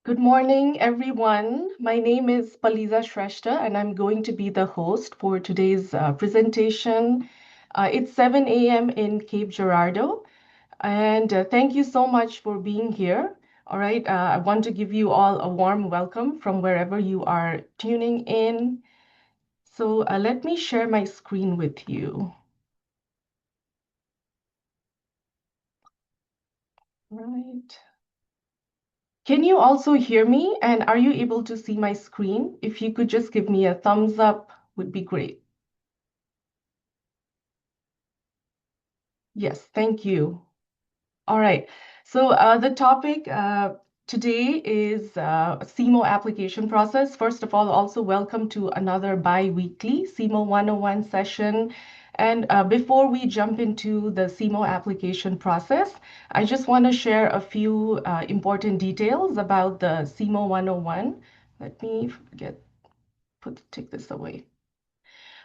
Good morning, everyone. My name is Paliza Shrestha, and I'm going to be the host for today's presentation. It's 7 a.m. in Cape Girardeau, and thank you so much for being here. All right, I want to give you all a warm welcome from wherever you are tuning in. So let me share my screen with you. Right. Can you also hear me? And are you able to see my screen? If you could just give me a thumbs up, would be great. Yes, thank you. All right. So the topic today is SEMO application process. First of all, also welcome to another bi-weekly SEMO 101 session. And before we jump into the SEMO application process, I just want to share a few important details about the SEMO 101. Let me take this away.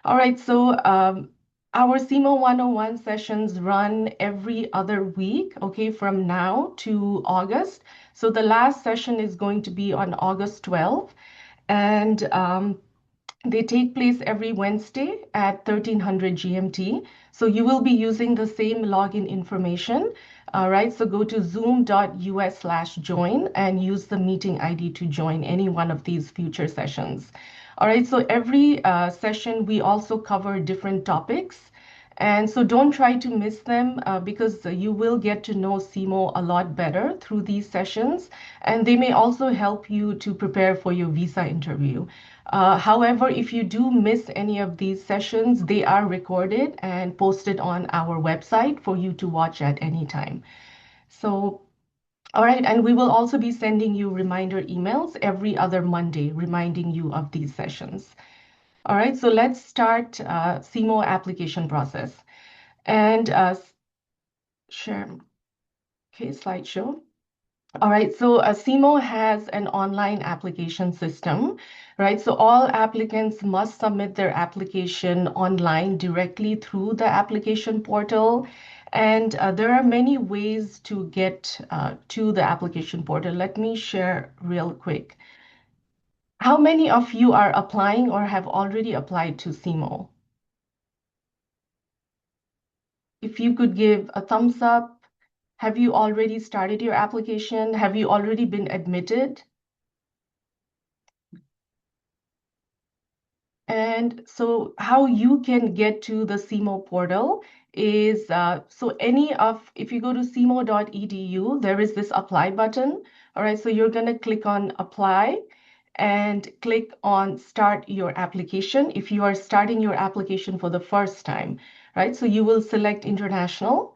All right, so our SEMO 101 sessions run every other week, okay, from now to August. So the last session is going to be on August 12th, and they take place every Wednesday at 1300 GMT. So you will be using the same login information. All right, so go to zoom.us/join and use the meeting ID to join any one of these future sessions. All right, so every session we also cover different topics. And so don't try to miss them because you will get to know SEMO a lot better through these sessions. And they may also help you to prepare for your visa interview. However, if you do miss any of these sessions, they are recorded and posted on our website for you to watch at any time. So, all right, and we will also be sending you reminder emails every other Monday, reminding you of these sessions. All right, so let's start SEMO application process. And share, okay, slideshow. All right, so SEMO has an online application system, right? So all applicants must submit their application online directly through the application portal. And there are many ways to get to the application portal. Let me share real quick. How many of you are applying or have already applied to SEMO? If you could give a thumbs up. Have you already started your application? Have you already been admitted? And so how you can get to the SEMO portal is, if you go to semo.edu, there is this apply button. All right, so you're going to click on apply and click on start your application if you are starting your application for the first time, right? So you will select international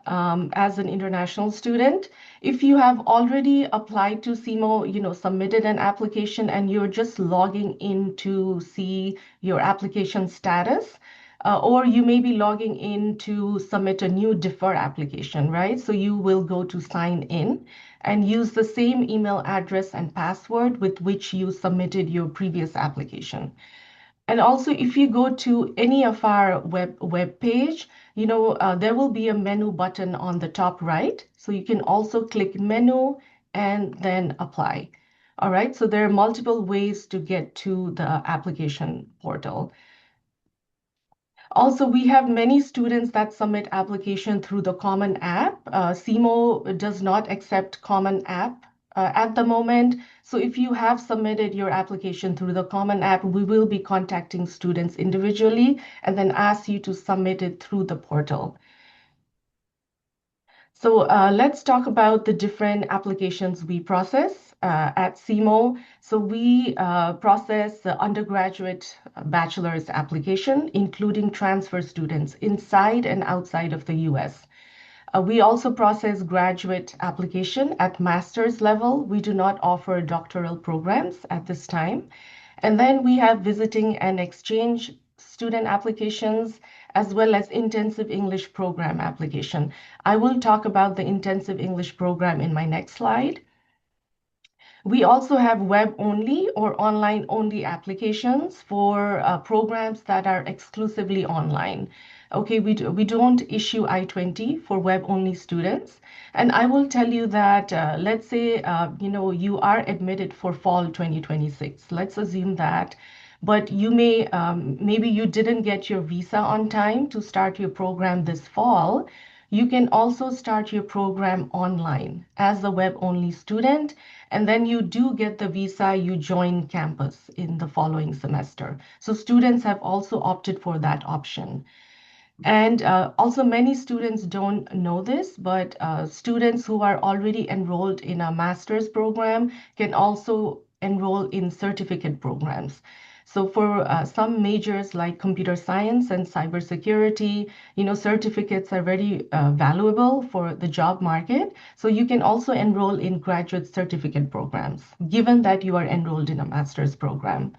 as an international student. If you have already applied to SEMO, submitted an application and you're just logging in to see your application status, or you may be logging in to submit a new defer application, right? So you will go to sign in and use the same email address and password with which you submitted your previous application. And also, if you go to any of our web page, there will be a menu button on the top right. So you can also click menu and then apply. All right, so there are multiple ways to get to the application portal. Also, we have many students that submit application through the Common App. SEMO does not accept Common App at the moment. So if you have submitted your application through the Common App, we will be contacting students individually and then ask you to submit it through the portal. So let's talk about the different applications we process at SEMO. So we process the undergraduate bachelor's application, including transfer students inside and outside of the US. We also process graduate application at master's level. We do not offer doctoral programs at this time. And then we have visiting and exchange student applications, as well as intensive English program application. I will talk about the intensive English program in my next slide. We also have web-only or online-only applications for programs that are exclusively online. Okay, we don't issue I-20 for web-only students. And I will tell you that, let's say, you are admitted for fall 2026. Let's assume that. But maybe you didn't get your visa on time to start your program this fall. You can also start your program online as a web-only student, and then you do get the visa, you join campus in the following semester. So students have also opted for that option. And also, many students don't know this, but students who are already enrolled in a master's program can also enroll in certificate programs. So for some majors like computer science and cybersecurity, certificates are very valuable for the job market. So you can also enroll in graduate certificate programs, given that you are enrolled in a master's program.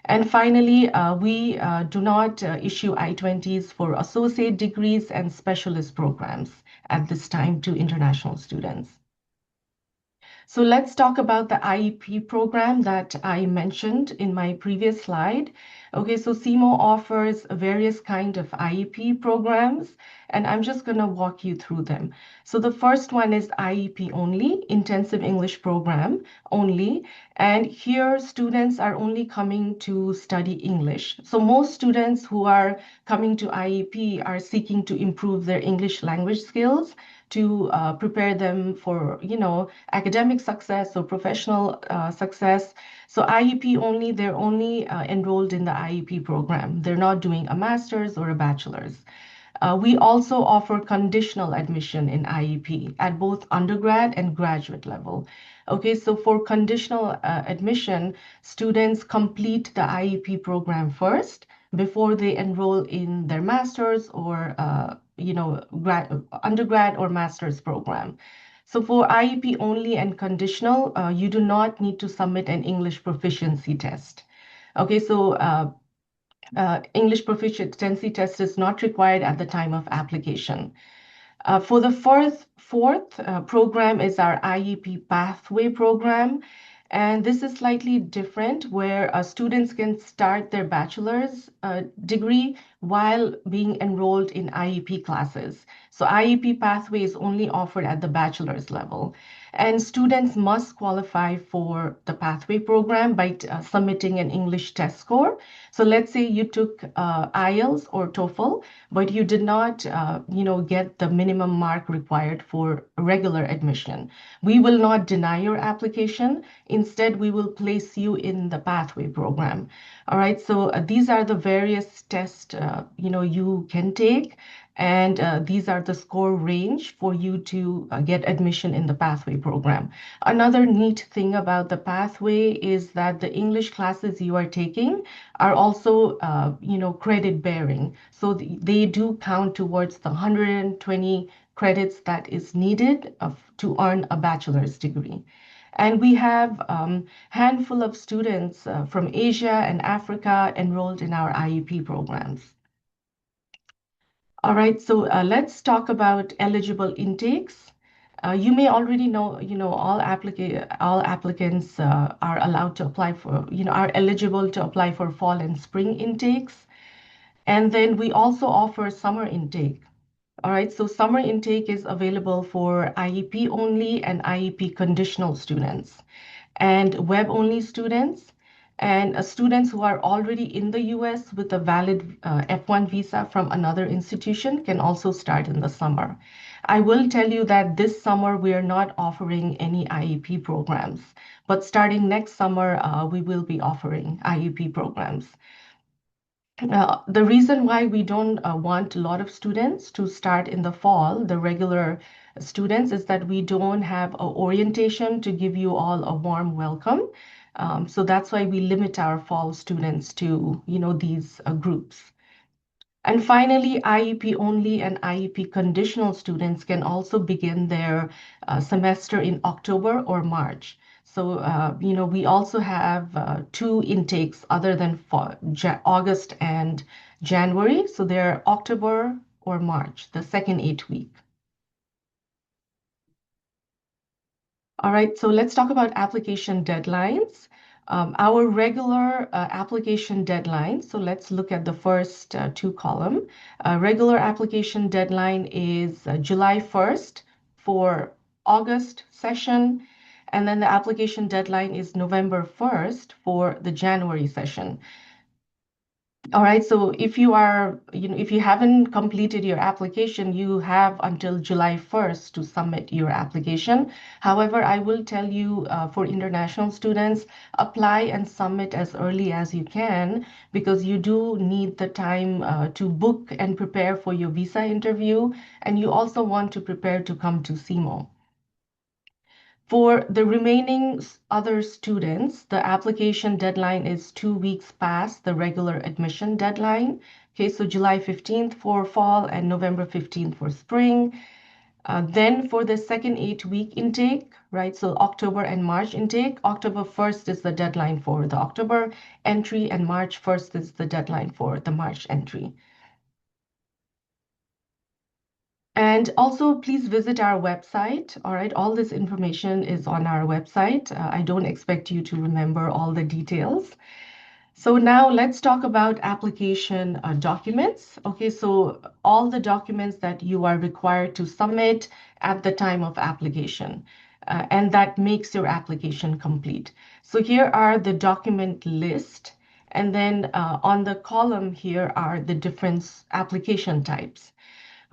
And finally, we do not issue I-20s for associate degrees and specialist programs at this time to international students. So let's talk about the IEP program that I mentioned in my previous slide. Okay, so SEMO offers various kind of IEP programs, and I'm just going to walk you through them. So the first one is IEP only, Intensive English Program only, and here students are only coming to study English. So most students who are coming to IEP are seeking to improve their English language skills to prepare them for, academic success or professional success. So IEP only, they're only enrolled in the IEP program. They're not doing a master's or a bachelor's. We also offer conditional admission in IEP at both undergrad and graduate level. Okay, so for conditional admission, students complete the IEP program first before they enroll in their master's or undergrad or master's program. So for IEP only and conditional, you do not need to submit an English proficiency test. Okay, so English proficiency test is not required at the time of application. For the fourth program is our IEP Pathway program. And this is slightly different where students can start their bachelor's degree while being enrolled in IEP classes. So IEP Pathway is only offered at the bachelor's level. And students must qualify for the Pathway program by submitting an English test score. So let's say you took IELTS or TOEFL, but you did not, get the minimum mark required for regular admission. We will not deny your application. Instead, we will place you in the Pathway program. All right, so these are the various tests, you can take. And these are the score range for you to get admission in the Pathway program. Another neat thing about the Pathway is that the English classes you are taking are also, credit bearing. So they do count towards the 120 credits that is needed to earn a bachelor's degree. And we have handful of students from Asia and Africa enrolled in our IEP programs. All right, so let's talk about eligible intakes. You may already know, all applicants are allowed to apply for, are eligible to apply for fall and spring intakes. And then we also offer summer intake. All right, so summer intake is available for IEP only and IEP conditional students and web-only students and students who are already in the US with a valid F1 visa from another institution can also start in the summer. I will tell you that this summer we are not offering any IEP programs, but starting next summer, we will be offering IEP programs. The reason why we don't want a lot of students to start in the fall, the regular students, is that we don't have a orientation to give you all a warm welcome. So that's why we limit our fall students to, these groups. And finally, IEP only and IEP conditional students can also begin their semester in October or March. So, we also have two intakes other than August and January. So they're October or March, the second 8 week. All right, so let's talk about application deadlines. Our regular application deadline, so let's look at the first two column. Regular application deadline is July 1st for August session, and then the application deadline is November 1st for the January session. All right, so if you are, if you haven't completed your application, you have until July 1st to submit your application. However, I will tell you for international students, apply and submit as early as you can because you do need the time to book and prepare for your visa interview, and you also want to prepare to come to SEMO. For the remaining other students, the application deadline is 2 weeks past the regular admission deadline. Okay, so July 15th for fall and November 15th for spring. Then for the second 8-week intake, right? So October and March intake, October 1st is the deadline for the October entry, and March 1st is the deadline for the March entry. And also, please visit our website. All right, all this information is on our website. I don't expect you to remember all the details. So now let's talk about application documents. Okay, so all the documents that you are required to submit at the time of application, and that makes your application complete. So here are the document list, and then on the column here are the different application types.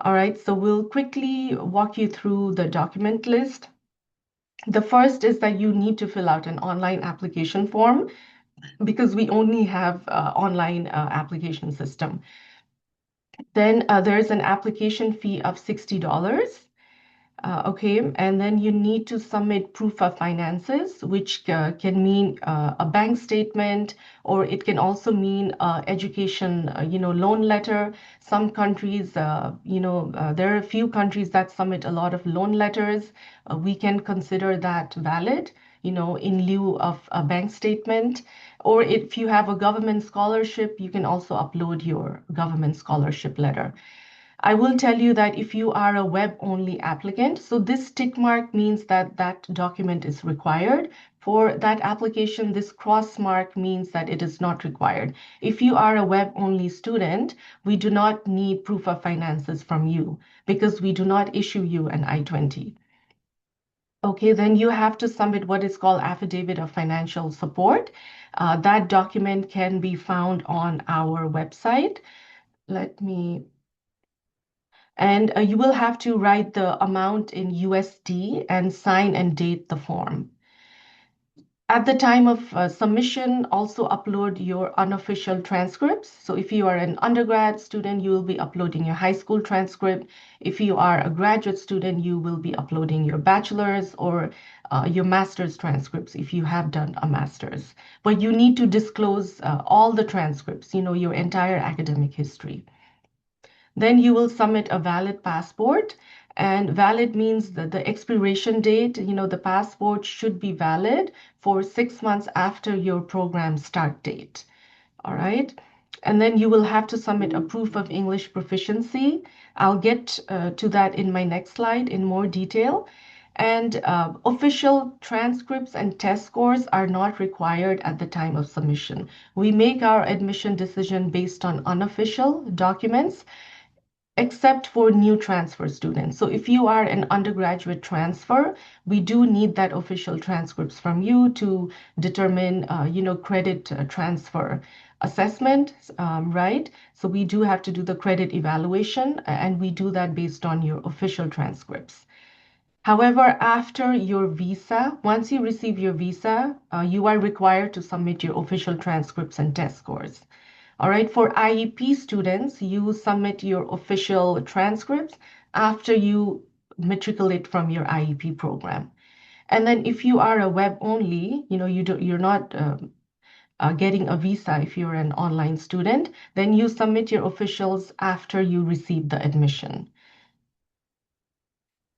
All right, so we'll quickly walk you through the document list. The first is that you need to fill out an online application form because we only have online application system. Then there's an application fee of $60. Okay, and then you need to submit proof of finances, which can mean a bank statement, or it can also mean education, loan letter. Some countries, there are a few countries that submit a lot of loan letters. We can consider that valid, in lieu of a bank statement. Or if you have a government scholarship, you can also upload your government scholarship letter. I will tell you that if you are a web-only applicant, so this tick mark means that that document is required. For that application, this cross mark means that it is not required. If you are a web-only student, we do not need proof of finances from you because we do not issue you an I-20. Okay, then you have to submit what is called affidavit of financial support. That document can be found on our website. Let me And you will have to write the amount in USD and sign and date the form. At the time of submission, also upload your unofficial transcripts. So if you are an undergrad student, you will be uploading your high school transcript. If you are a graduate student, you will be uploading your bachelor's or your master's transcripts if you have done a master's. But you need to disclose all the transcripts, your entire academic history. Then you will submit a valid passport. And valid means that the expiration date, the passport should be valid for 6 months after your program start date. All right. And then you will have to submit a proof of English proficiency. I'll get to that in my next slide in more detail. And official transcripts and test scores are not required at the time of submission. We make our admission decision based on unofficial documents, except for new transfer students. So if you are an undergraduate transfer, we do need that official transcripts from you to determine, credit transfer assessment, right? So we do have to do the credit evaluation, and we do that based on your official transcripts. However, after your visa, once you receive your visa, you are required to submit your official transcripts and test scores. All right, for IEP students, you submit your official transcripts after you matriculate from your IEP program. And then if you are a web only, you're not getting a visa if you're an online student, then you submit your officials after you receive the admission.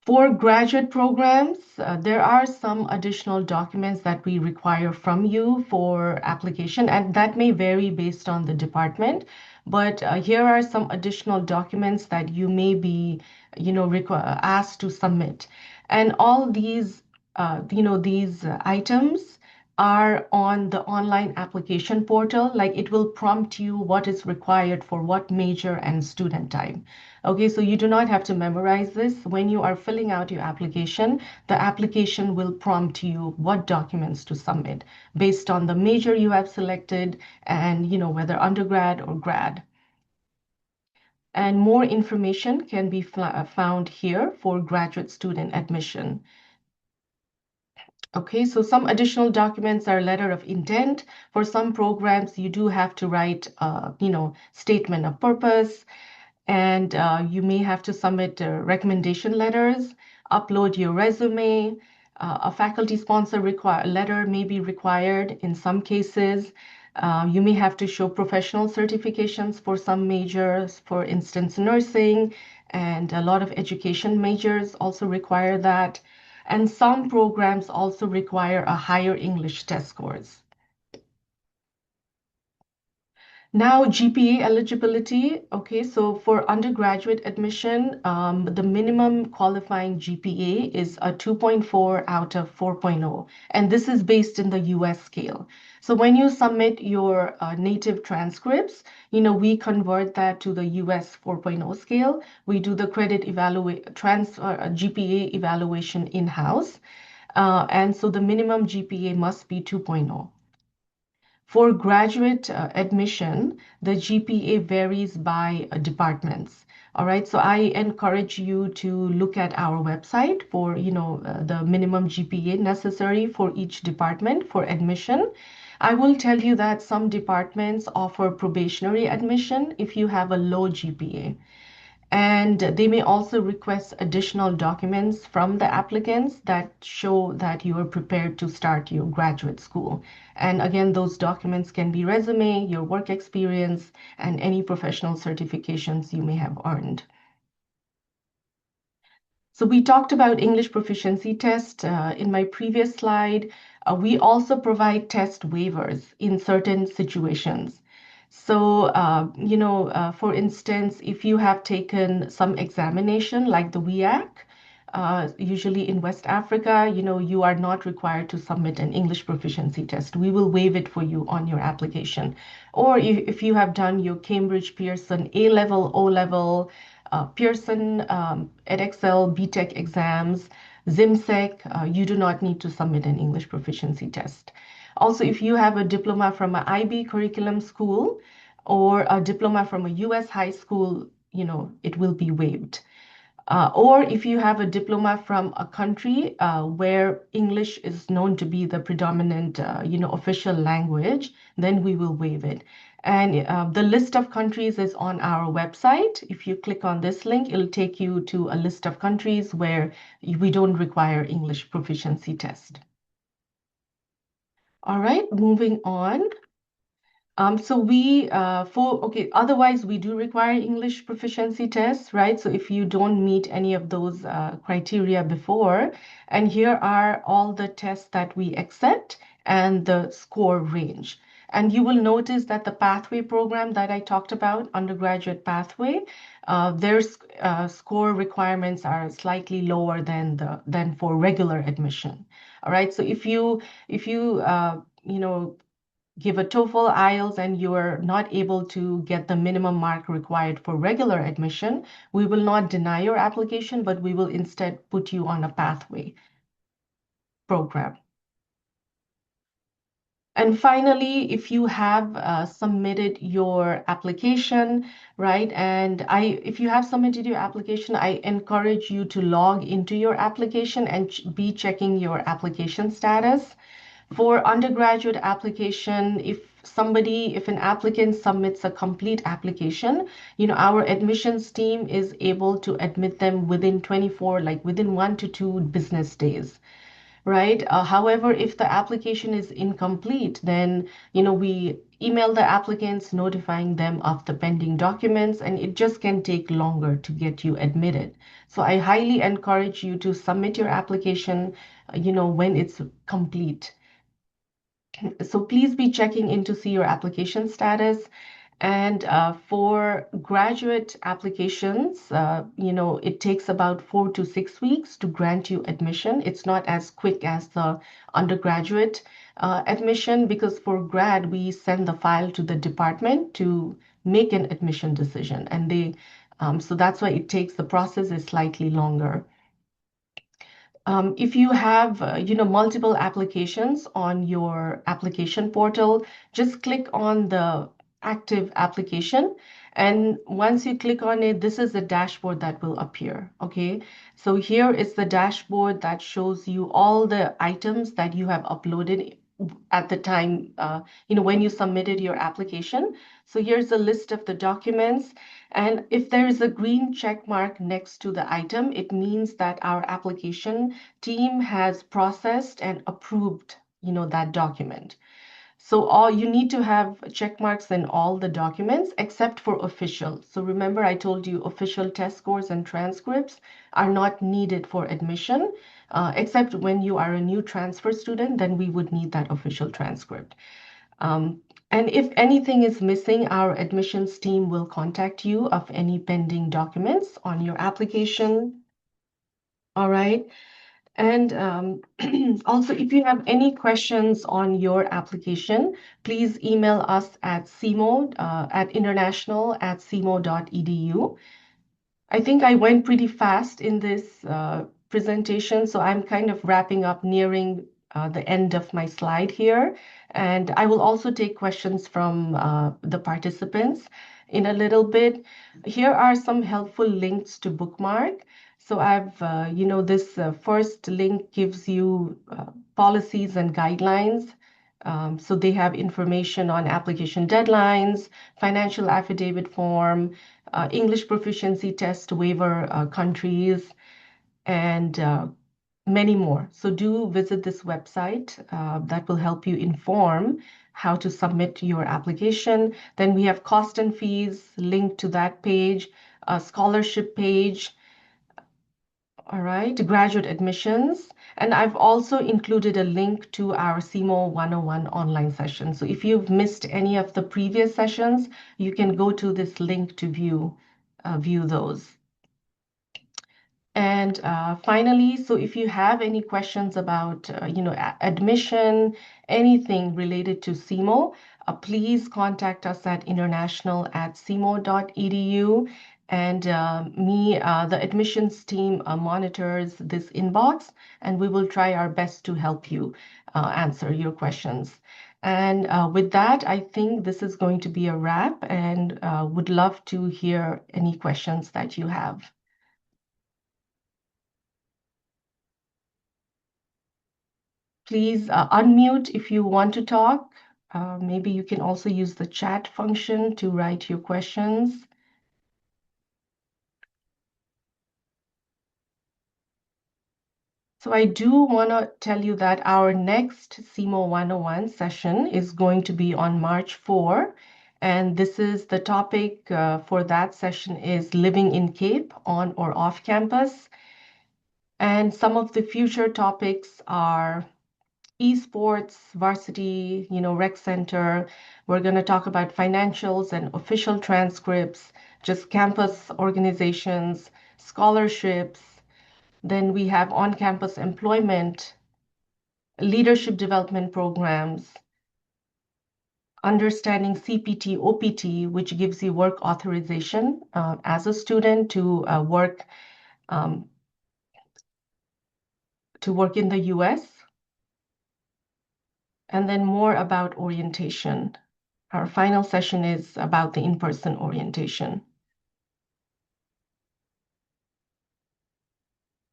For graduate programs, there are some additional documents that we require from you for application, and that may vary based on the department. But here are some additional documents that you may be, asked to submit. And all these, these items are on the online application portal. Like it will prompt you what is required for what major and student type. Okay, so you do not have to memorize this. When you are filling out your application, the application will prompt you what documents to submit based on the major you have selected and whether undergrad or grad. And more information can be found here for graduate student admission. Okay, so some additional documents are letter of intent. For some programs, you do have to write, statement of purpose, and you may have to submit recommendation letters, upload your resume. A faculty sponsor letter may be required in some cases. You may have to show professional certifications for some majors, for instance, nursing, and a lot of education majors also require that. And some programs also require a higher English test scores. Now, GPA eligibility. Okay, so for undergraduate admission, the minimum qualifying GPA is a 2.4 out of 4.0, and this is based in the US scale. So when you submit your native transcripts, we convert that to the US 4.0 scale. We do the credit GPA evaluation in-house, and so the minimum GPA must be 2.0. For graduate admission, the GPA varies by departments. All right, so I encourage you to look at our website for, the minimum GPA necessary for each department for admission. I will tell you that some departments offer probationary admission if you have a low GPA. And they may also request additional documents from the applicants that show that you are prepared to start your graduate school. And again, those documents can be resume, your work experience, and any professional certifications you may have earned. So we talked about English proficiency test in my previous slide. We also provide test waivers in certain situations. So, for instance, if you have taken some examination like the WEAC, usually in West Africa, you are not required to submit an English proficiency test. We will waive it for you on your application. Or if you have done your Cambridge Pearson A-level, O-level, Pearson, EdXL, BTEC exams, ZIMSEC, you do not need to submit an English proficiency test. Also, if you have a diploma from an IB curriculum school or a diploma from a US high school, it will be waived. Or if you have a diploma from a country where English is known to be the predominant, official language, then we will waive it. And the list of countries is on our website. If you click on this link, it'll take you to a list of countries where we don't require English proficiency test. All right, moving on. Otherwise we do require English proficiency tests, right? So if you don't meet any of those criteria before, and here are all the tests that we accept and the score range. And you will notice that the pathway program that I talked about, undergraduate pathway, their score requirements are slightly lower than for regular admission. All right, so if you give a TOEFL, IELTS, and you are not able to get the minimum mark required for regular admission, we will not deny your application, but we will instead put you on a pathway program. And finally, if you have submitted your application, right, if you have submitted your application, I encourage you to log into your application and be checking your application status. For undergraduate application, if an applicant submits a complete application, our admissions team is able to admit them within 24, like within 1 to 2 business days, right? However, if the application is incomplete, then, we email the applicants notifying them of the pending documents, and it just can take longer to get you admitted. So I highly encourage you to submit your application, when it's complete. So please be checking in to see your application status. And for graduate applications, it takes about 4 to 6 weeks to grant you admission. It's not as quick as the undergraduate admission, because for grad, we send the file to the department to make an admission decision. And so that's why the process is slightly longer. If you have, multiple applications on your application portal, just click on the active application. And once you click on it, this is the dashboard that will appear. Okay. So here is the dashboard that shows you all the items that you have uploaded at the time, when you submitted your application. So here's a list of the documents. And if there is a green check mark next to the item, it means that our application team has processed and approved, that document. So all you need to have check marks in all the documents except for official. So remember, I told you official test scores and transcripts are not needed for admission, except when you are a new transfer student, then we would need that official transcript. Um, and if anything is missing, our admissions team will contact you of any pending documents on your application. All right. And also, if you have any questions on your application, please email us at SEMO, at international@semo.edu. I think I went pretty fast in this presentation, so I'm kind of wrapping up, nearing the end of my slide here. And I will also take questions from the participants in a little bit. Here are some helpful links to bookmark. So this first link gives you policies and guidelines. So they have information on application deadlines, financial affidavit form, English proficiency test waiver countries, and many more. So do visit this website that will help you inform how to submit your application. Then we have cost and fees linked to that page, a scholarship page, all right, graduate admissions. And I've also included a link to our SEMO 101 online session. So if you've missed any of the previous sessions, you can go to this link to view those. And finally, so if you have any questions about, admission, anything related to SEMO, please contact us at international@semo.edu. And the admissions team monitors this inbox, and we will try our best to help you answer your questions. And with that, I think this is going to be a wrap, and would love to hear any questions that you have. Please unmute if you want to talk. Maybe you can also use the chat function to write your questions. So I do want to tell you that our next SEMO 101 session is going to be on March 4. And this is the topic for that session is living in Cape, on or off campus. And some of the future topics are esports, varsity, rec center. We're going to talk about financials and official transcripts, just campus organizations, scholarships. Then we have on-campus employment, leadership development programs, understanding CPT, OPT, which gives you work authorization as a student um, to work in the US. And then more about orientation. Our final session is about the in-person orientation.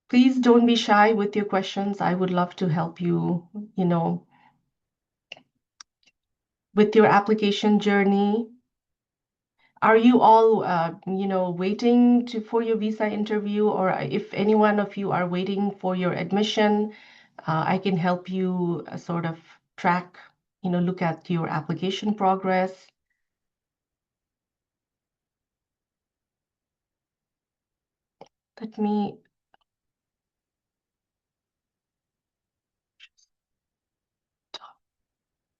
Please don't be shy with your questions. I would love to help you, with your application journey. Are you all, waiting for your visa interview, or if any one of you are waiting for your admission, I can help you sort of track, look at your application progress. Let me stop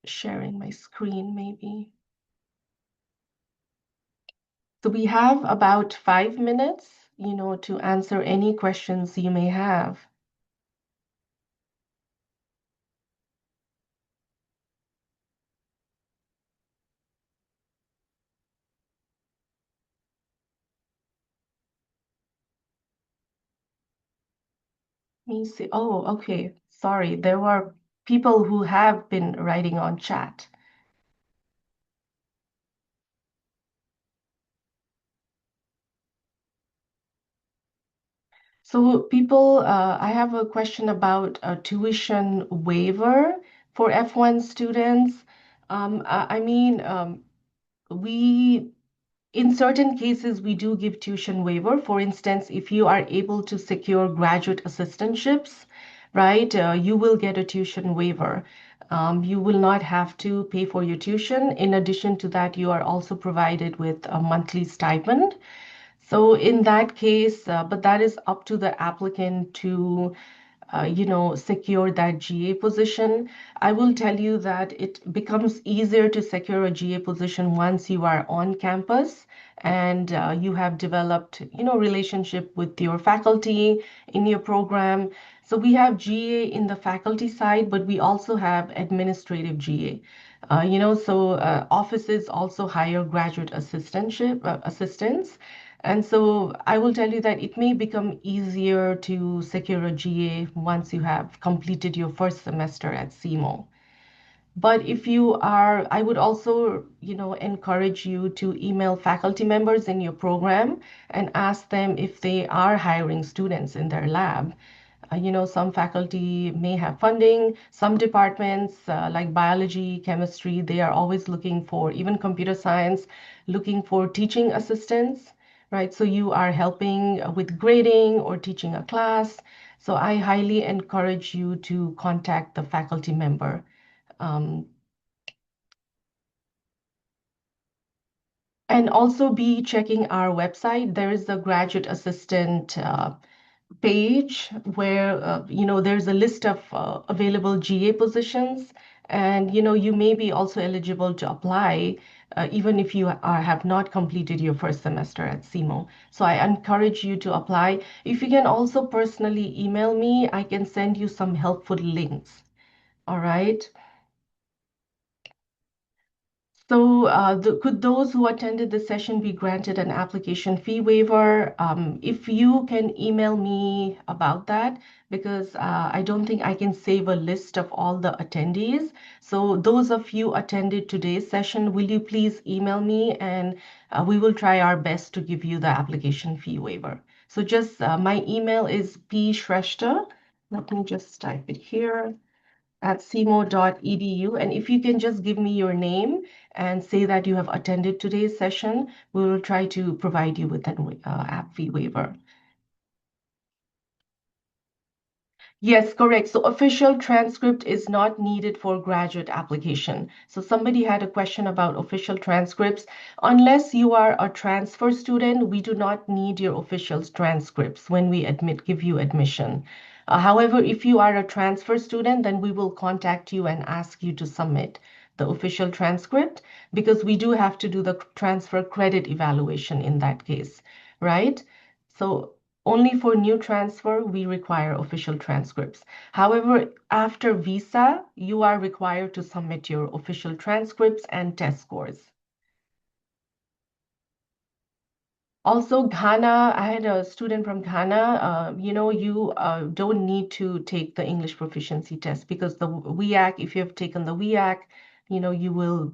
sharing my screen, maybe. So we have about 5 minutes, to answer any questions you may have. Let me see. Oh, okay. Sorry. There were people who have been writing on chat. So people, I have a question about a tuition waiver for F1 students. I mean, we in certain cases, we do give tuition waiver. For instance, if you are able to secure graduate assistantships, right, you will get a tuition waiver. You will not have to pay for your tuition. In addition to that, you are also provided with a monthly stipend. So in that case, but that is up to the applicant to secure that GA position. I will tell you that it becomes easier to secure a GA position once you are on campus and you have developed, relationship with your faculty in your program. So we have GA in the faculty side, but we also have administrative GA. Offices also hire graduate assistants. And so I will tell you that it may become easier to secure a GA once you have completed your first semester at SEMO. But if you are, I would also, encourage you to email faculty members in your program and ask them if they are hiring students in their lab. Some faculty may have funding. Some departments, like biology, chemistry, they are always looking for, even computer science, looking for teaching assistants, right? So you are helping with grading or teaching a class. So I highly encourage you to contact the faculty member. Um, and also be checking our website. There is a graduate assistant page where there's a list of available GA positions, and you may be also eligible to apply even if you have not completed your first semester at SEMO. So I encourage you to apply. If you can also personally email me, I can send you some helpful links. All right. So, could those who attended the session be granted an application fee waiver? If you can email me about that, because I don't think I can save a list of all the attendees. So, those of you attended today's session, will you please email me and we will try our best to give you the application fee waiver. So, just my email is pshrestha. Let me just type it here at semo.edu. And if you can just give me your name and say that you have attended today's session, we will try to provide you with an app fee waiver. Yes, correct. So official transcript is not needed for graduate application. So somebody had a question about official transcripts. Unless you are a transfer student, we do not need your official transcripts when we give you admission. However, if you are a transfer student, then we will contact you and ask you to submit the official transcript because we do have to do the transfer credit evaluation in that case, right? So only for new transfer, we require official transcripts. However, after visa, you are required to submit your official transcripts and test scores. Also, Ghana, I had a student from Ghana. You don't need to take the English proficiency test because the WEAC, if you have taken the WEAC, you'll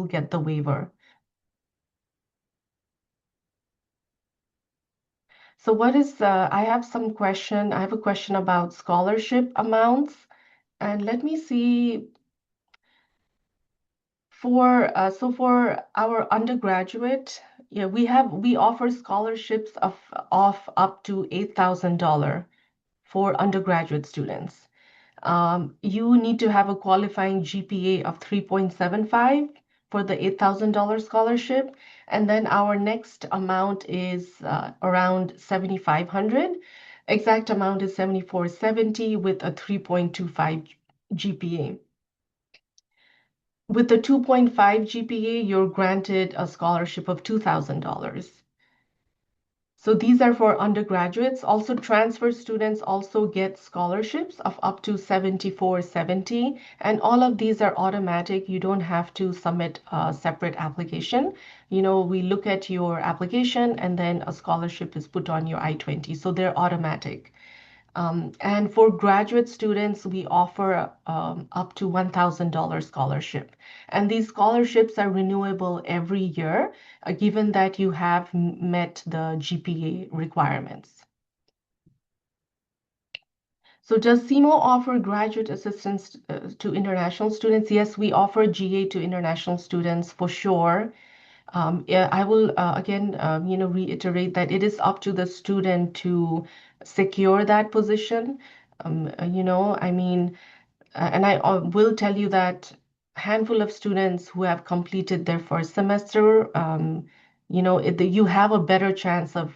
get the waiver. So I have I have a question about scholarship amounts. And let me see, for our undergraduate, yeah, we offer scholarships of up to $8,000 for undergraduate students. You need to have a qualifying GPA of 3.75 for the $8,000 scholarship. And then our next amount is around 7,500. Exact amount is 7,470 with a 3.25 GPA. With the 2.5 GPA, you're granted a scholarship of $2,000. So these are for undergraduates. Also, transfer students also get scholarships of up to 7470, and all of these are automatic. You don't have to submit a separate application. We look at your application and then a scholarship is put on your I-20. So they're automatic. And for graduate students, we offer up to $1,000 scholarship. And these scholarships are renewable every year, given that you have met the GPA requirements. So does SEMO offer graduate assistance to international students? Yes, we offer GA to international students for sure. Yeah, I will again, reiterate that it is up to the student to secure that position. I mean, and I will tell you that handful of students who have completed their first semester, you have a better chance of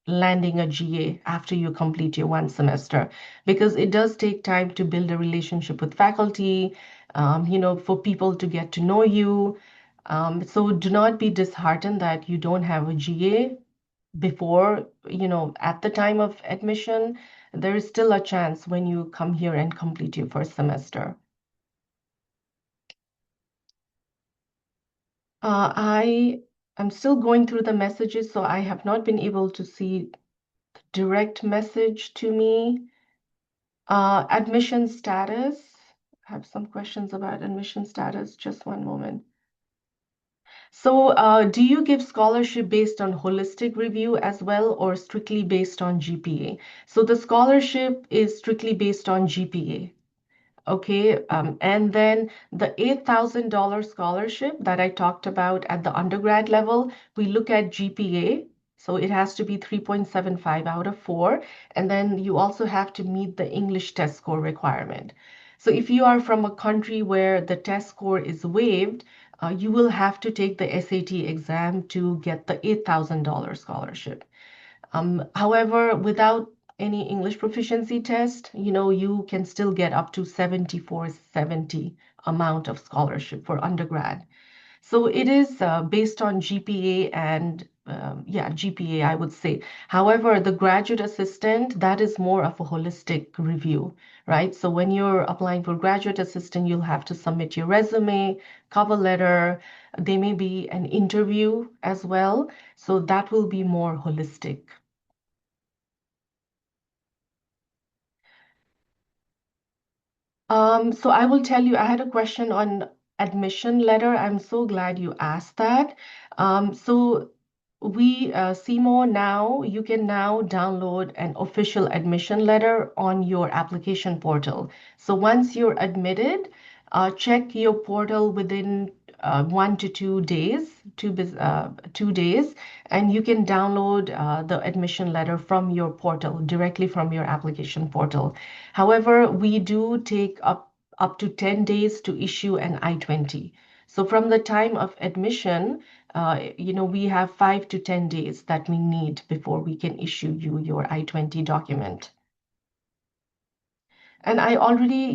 landing a GA after you complete your one semester because it does take time to build a relationship with faculty, for people to get to know you. So do not be disheartened that you don't have a GA before, at the time of admission. There is still a chance when you come here and complete your first semester. I am still going through the messages, so I have not been able to see the direct message to me. Admission status. I have some questions about admission status. Just one moment. So, do you give scholarship based on holistic review as well, or strictly based on GPA? So the scholarship is strictly based on GPA. Okay, and then the $8,000 scholarship that I talked about at the undergrad level, we look at GPA. So it has to be 3.75 out of 4. And then you also have to meet the English test score requirement. So if you are from a country where the test score is waived, you will have to take the SAT exam to get the $8,000 scholarship. However, without any English proficiency test, you can still get up to 7470 amount of scholarship for undergrad. So it is based on GPA and yeah, GPA, I would say. However, the graduate assistant, that is more of a holistic review, right? So when you're applying for graduate assistant, you'll have to submit your resume, cover letter. There may be an interview as well. So that will be more holistic. So I will tell you, I had a question on admission letter. I'm so glad you asked that. So SEMO now, you can now download an official admission letter on your application portal. So once you're admitted, check your portal within 1 to 2 days, 2 days, and you can download the admission letter from your portal, directly from your application portal. However, we do take up to 10 days to issue an I-20. So from the time of admission, we have 5 to 10 days that we need before we can issue you your I-20 document. And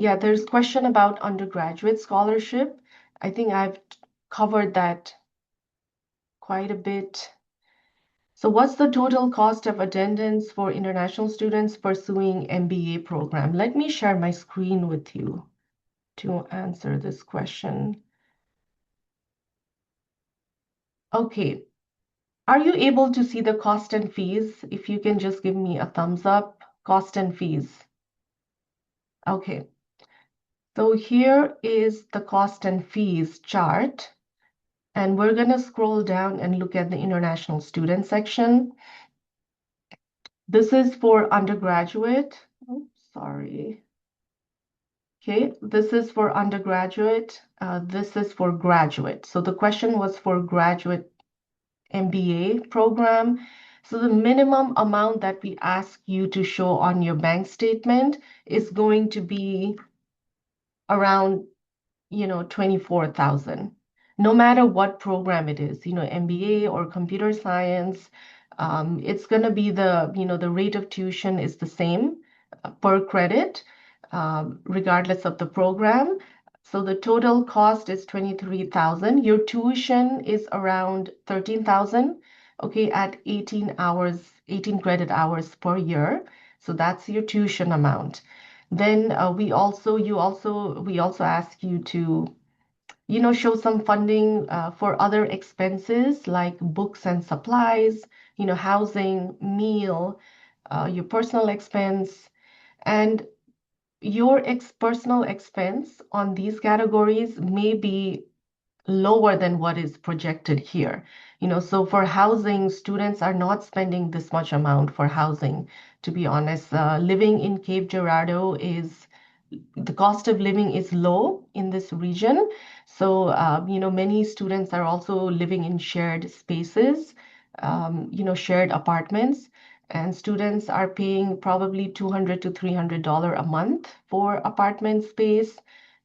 yeah, there's question about undergraduate scholarship. I think I've covered that quite a bit. So what's the total cost of attendance for international students pursuing MBA program? Let me share my screen with you to answer this question. Okay, are you able to see the cost and fees? If you can just give me a thumbs up, cost and fees. Okay, so here is the cost and fees chart, and we're gonna scroll down and look at the international student section. This is for undergraduate. Oh, sorry. Okay, this is for undergraduate. This is for graduate. So the question was for graduate MBA program. So the minimum amount that we ask you to show on your bank statement is going to be around, 24,000. No matter what program it is, MBA or computer science, it's going to be the rate of tuition is the same per credit, regardless of the program. So the total cost is 23,000. Your tuition is around 13,000, okay, at 18 hours, 18 credit hours per year. So that's your tuition amount. Then we also ask you to, show some funding for other expenses like books and supplies, housing, meal, your personal expense, and your personal expense on these categories may be lower than what is projected here. So for housing, students are not spending this much amount for housing, to be honest. Living in Cape Girardeau is the cost of living is low in this region. So, many students are also living in shared spaces, shared apartments, and students are paying probably $200 to $300 a month for apartment space,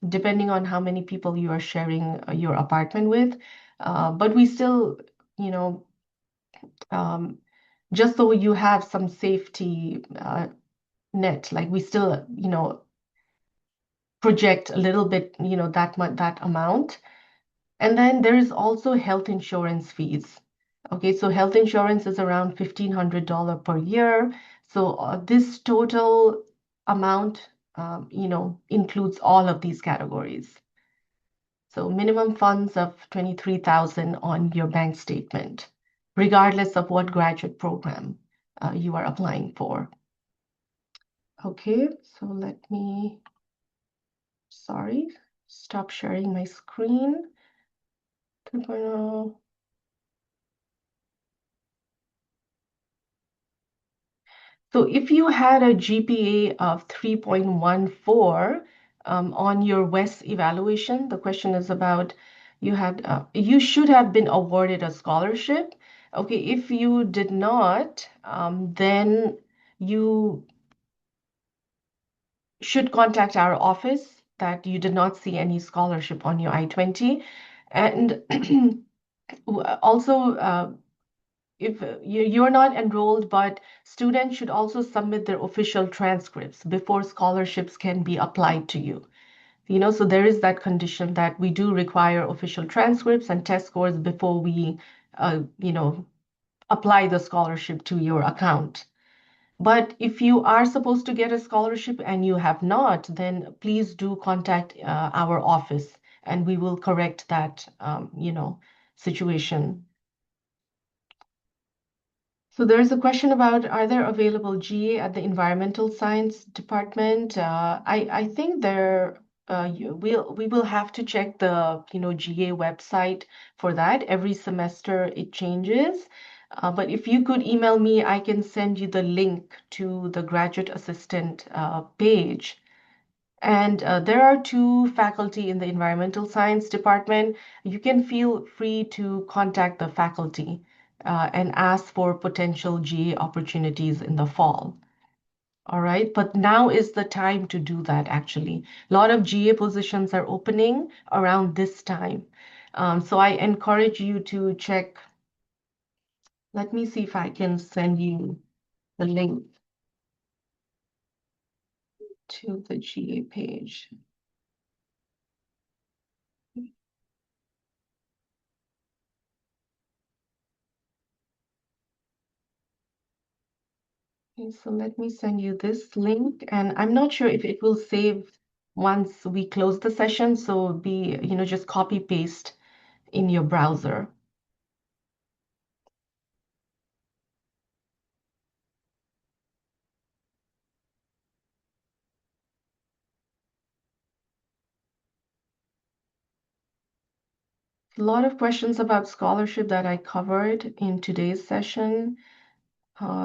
depending on how many people you are sharing your apartment with. But we still, you know, um, just so you have some safety net, like we still, project a little bit, that amount. And then there is also health insurance fees. Okay, so health insurance is around $1,500 per year. So this total amount, includes all of these categories. So minimum funds of 23,000 on your bank statement, regardless of what graduate program you are applying for. Okay, so let me, sorry, stop sharing my screen. 2.0. So if you had a GPA of 3.14 on your WES evaluation, the question is about you should have been awarded a scholarship. Okay, if you did not, then you should contact our office that you did not see any scholarship on your I-20. And also, if you're not enrolled, but students should also submit their official transcripts before scholarships can be applied to you. So there is that condition that we do require official transcripts and test scores before we, apply the scholarship to your account. But if you are supposed to get a scholarship and you have not, then please do contact our office and we will correct that, situation. So there's a question about, are there available GA at the environmental science department? I think we will have to check the GA website for that. Every semester it changes. But if you could email me, I can send you the link to the graduate assistant page. And there are two faculty in the environmental science department. You can feel free to contact the faculty and ask for potential GA opportunities in the fall. All right, but now is the time to do that, actually. A lot of GA positions are opening around this time. So I encourage you to check. Let me see if I can send you the link to the GA page. Okay, so let me send you this link, and I'm not sure if it will save once we close the session, so just copy paste in your browser. A lot of questions about scholarship that I covered in today's session.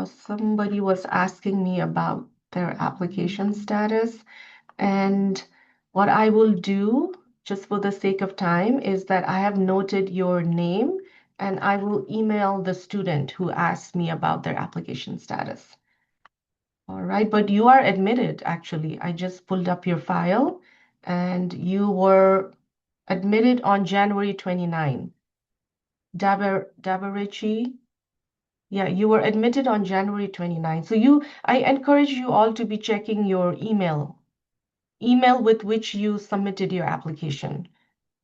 Somebody was asking me about their application status, and what I will do, just for the sake of time, is that I have noted your name and I will email the student who asked me about their application status. All right, but you are admitted, actually. I just pulled up your file and you were admitted on January 29. Dabarichi, yeah, you were admitted on January 29. So I encourage you all to be checking your email email with which you submitted your application,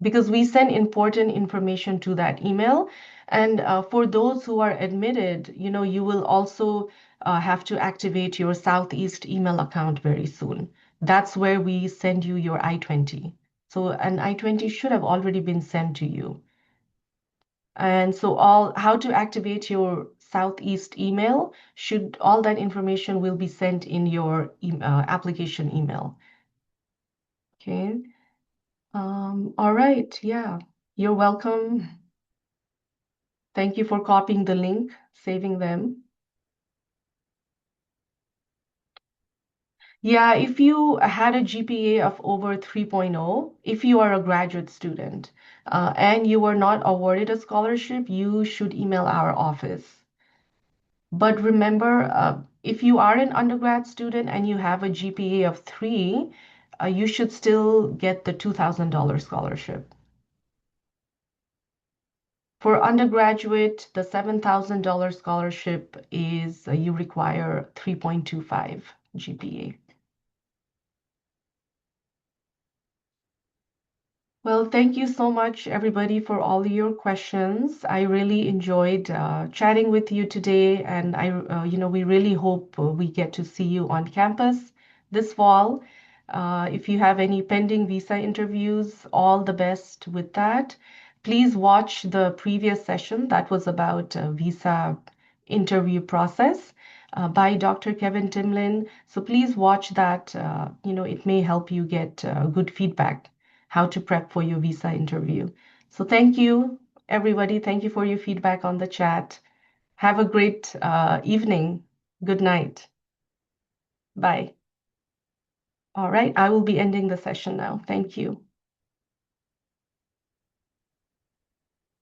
because we send important information to that email. And for those who are admitted, you will also have to activate your Southeast email account very soon. That's where we send you your I-20. So an I-20 should have already been sent to you. And so how to activate your Southeast email, all that information will be sent in your application email. Okay. All right. Yeah. You're welcome. Thank you for copying the link, saving them. Yeah, if you had a GPA of over 3.0, if you are a graduate student, and you were not awarded a scholarship, you should email our office. But remember, if you are an undergrad student and you have a GPA of 3, you should still get the $2,000 scholarship. For undergraduate, the $7,000 scholarship is you require 3.25 GPA. Well, thank you so much, everybody, for all your questions. I really enjoyed chatting with you today, and we really hope we get to see you on campus this fall. If you have any pending visa interviews, all the best with that. Please watch the previous session that was about visa interview process by Dr. Kevin Timlin. So please watch that. It may help you get good feedback how to prep for your visa interview. So thank you, everybody. Thank you for your feedback on the chat. Have a great evening. Good night. Bye. All right, I will be ending the session now. Thank you.